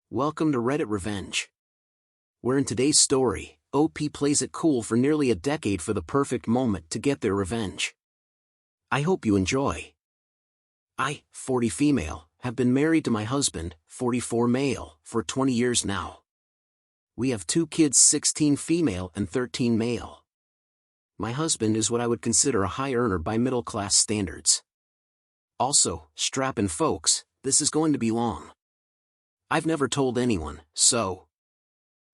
Welcome to Reddit Revenge. Where in today's story, OP plays it cool for nearly a decade for the perfect moment to get their revenge. I hope you enjoy. I, 40 female, have been married to my husband, 44 male, for 20 years now. We have 2 kids, 16 female and 13 male. My husband is what I would consider a high earner by middle-class standards. Also, strap in folks, this is going to be long. I've never told anyone, so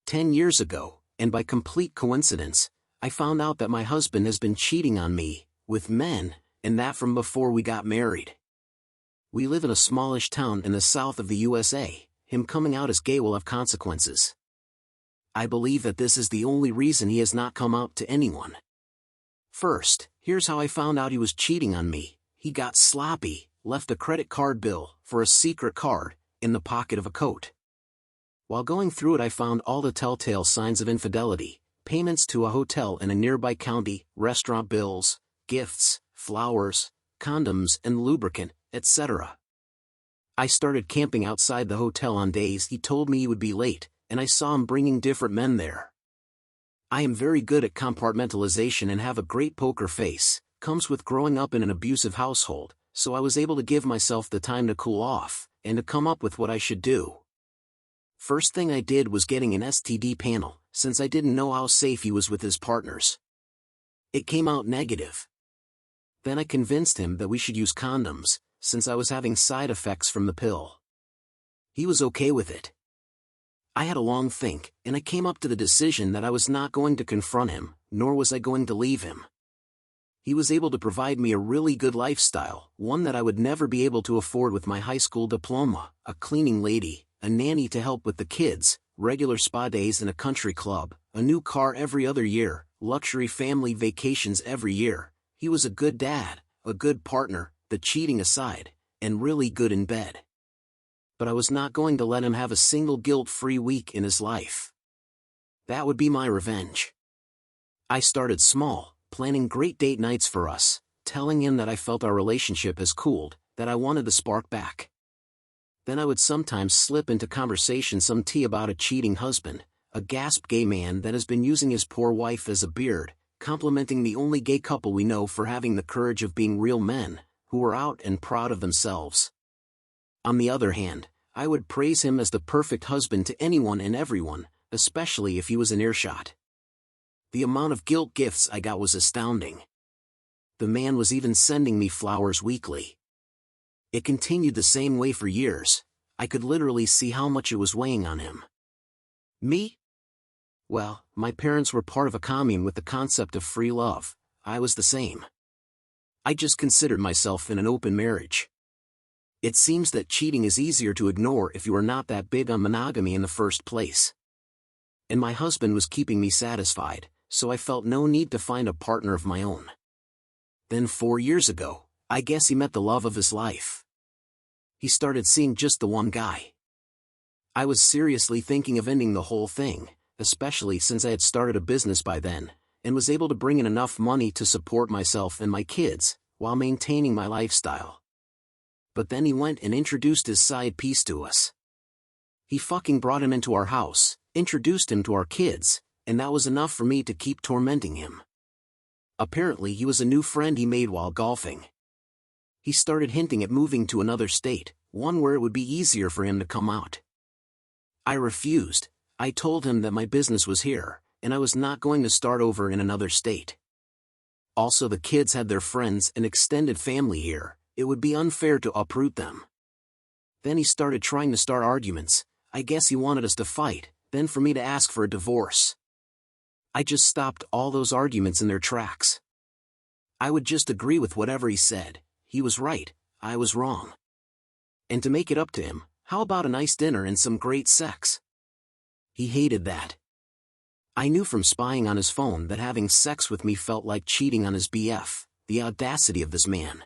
10 years ago, and by complete coincidence, I found out that my husband has been cheating on me, with men, and that from before we got married. We live in a smallish town in the south of the USA, him coming out as gay will have consequences. I believe that this is the only reason he has not come out to anyone. First, here's how I found out he was cheating on me. He got sloppy, left a credit card bill, for a secret card, in the pocket of a coat. While going through it I found all the telltale signs of infidelity: payments to a hotel in a nearby county, restaurant bills, gifts, flowers, condoms and lubricant, etc. I started camping outside the hotel on days he told me he would be late, and I saw him bringing different men there. I am very good at compartmentalization and have a great poker face, comes with growing up in an abusive household, so I was able to give myself the time to cool off, and to come up with what I should do. First thing I did was getting an STD panel, since I didn't know how safe he was with his partners. It came out negative. Then I convinced him that we should use condoms, since I was having side effects from the pill. He was okay with it. I had a long think, and I came up to the decision that I was not going to confront him, nor was I going to leave him. He was able to provide me a really good lifestyle, one that I would never be able to afford with my high school diploma, a cleaning lady, a nanny to help with the kids, regular spa days in a country club, a new car every other year, luxury family vacations every year. He was a good dad, a good partner, the cheating aside, and really good in bed. But I was not going to let him have a single guilt-free week in his life. That would be my revenge. I started small, planning great date nights for us, telling him that I felt our relationship has cooled, that I wanted the spark back. Then I would sometimes slip into conversation some tea about a cheating husband, a gasp gay man that has been using his poor wife as a beard, complimenting the only gay couple we know for having the courage of being real men, who are out and proud of themselves. On the other hand, I would praise him as the perfect husband to anyone and everyone, especially if he was in earshot. The amount of guilt gifts I got was astounding. The man was even sending me flowers weekly. It continued the same way for years. I could literally see how much it was weighing on him. Me? Well, my parents were part of a commune with the concept of free love. I was the same. I just considered myself in an open marriage. It seems that cheating is easier to ignore if you are not that big on monogamy in the first place. And my husband was keeping me satisfied, so I felt no need to find a partner of my own. Then 4 years ago, I guess he met the love of his life. He started seeing just the one guy. I was seriously thinking of ending the whole thing, especially since I had started a business by then, and was able to bring in enough money to support myself and my kids, while maintaining my lifestyle. But then he went and introduced his side piece to us. He fucking brought him into our house, introduced him to our kids, and that was enough for me to keep tormenting him. Apparently he was a new friend he made while golfing. He started hinting at moving to another state, one where it would be easier for him to come out. I refused. I told him that my business was here, and I was not going to start over in another state. Also, the kids had their friends and extended family here. It would be unfair to uproot them. Then he started trying to start arguments. I guess he wanted us to fight, then for me to ask for a divorce. I just stopped all those arguments in their tracks. I would just agree with whatever he said. He was right, I was wrong. And to make it up to him, how about a nice dinner and some great sex? He hated that. I knew from spying on his phone that having sex with me felt like cheating on his BF, the audacity of this man.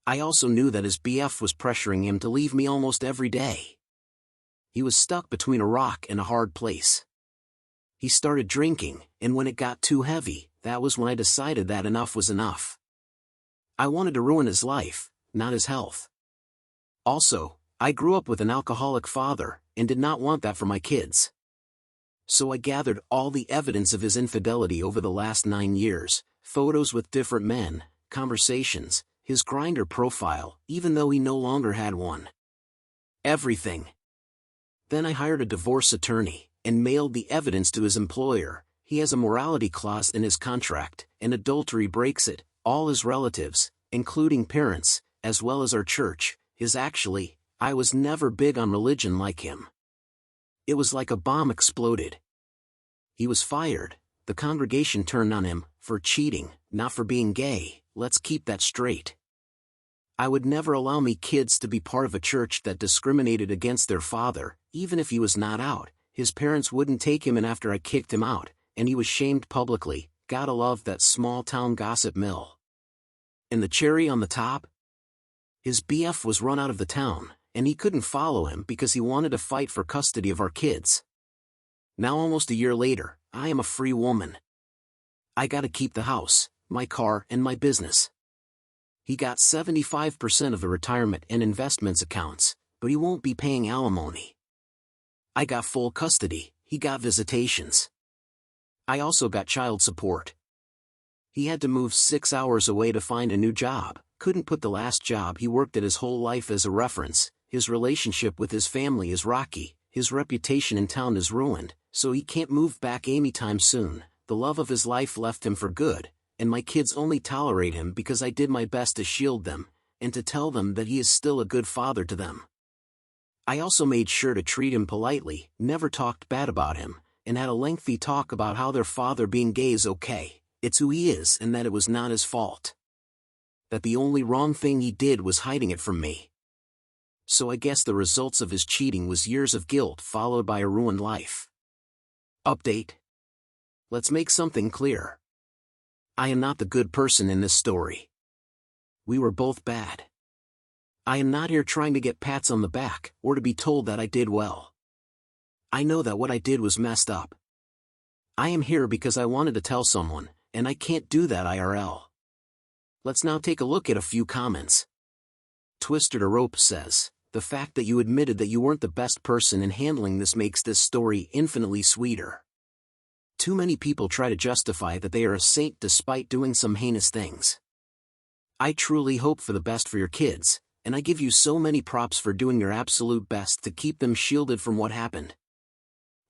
I also knew that his BF was pressuring him to leave me almost every day. He was stuck between a rock and a hard place. He started drinking, and when it got too heavy, that was when I decided that enough was enough. I wanted to ruin his life, not his health. Also, I grew up with an alcoholic father, and did not want that for my kids. So I gathered all the evidence of his infidelity over the last 9 years, photos with different men, conversations, his Grindr profile, even though he no longer had one. Everything. Then I hired a divorce attorney, and mailed the evidence to his employer. He has a morality clause in his contract, and adultery breaks it. All his relatives, including parents, as well as our church, I was never big on religion like him. It was like a bomb exploded. He was fired. The congregation turned on him, for cheating, not for being gay. Let's keep that straight. I would never allow me kids to be part of a church that discriminated against their father, even if he was not out. His parents wouldn't take him in after I kicked him out, and he was shamed publicly. Gotta love that small-town gossip mill. And the cherry on the top? His BF was run out of the town, and he couldn't follow him because he wanted to fight for custody of our kids. Now almost a year later, I am a free woman. I gotta keep the house, my car, and my business. He got 75% of the retirement and investments accounts, but he won't be paying alimony. I got full custody, he got visitations. I also got child support. He had to move 6 hours away to find a new job, couldn't put the last job he worked at his whole life as a reference. His relationship with his family is rocky, his reputation in town is ruined, so he can't move back anytime soon. The love of his life left him for good, and my kids only tolerate him because I did my best to shield them, and to tell them that he is still a good father to them. I also made sure to treat him politely, never talked bad about him, and had a lengthy talk about how their father being gay is okay, it's who he is, and that it was not his fault. That the only wrong thing he did was hiding it from me. So I guess the results of his cheating was years of guilt followed by a ruined life. Update. Let's make something clear. I am not the good person in this story. We were both bad. I am not here trying to get pats on the back, or to be told that I did well. I know that what I did was messed up. I am here because I wanted to tell someone, and I can't do that IRL. Let's now take a look at a few comments. Twisted a Rope says, the fact that you admitted that you weren't the best person in handling this makes this story infinitely sweeter. Too many people try to justify that they are a saint despite doing some heinous things. I truly hope for the best for your kids, and I give you so many props for doing your absolute best to keep them shielded from what happened.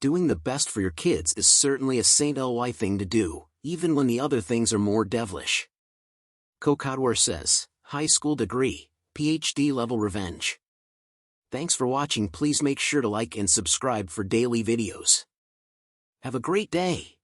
Doing the best for your kids is certainly a saint-ly thing to do, even when the other things are more devilish. Kokadwar says, high school degree, PhD level revenge. Thanks for watching. Please make sure to like and subscribe for daily videos. Have a great day.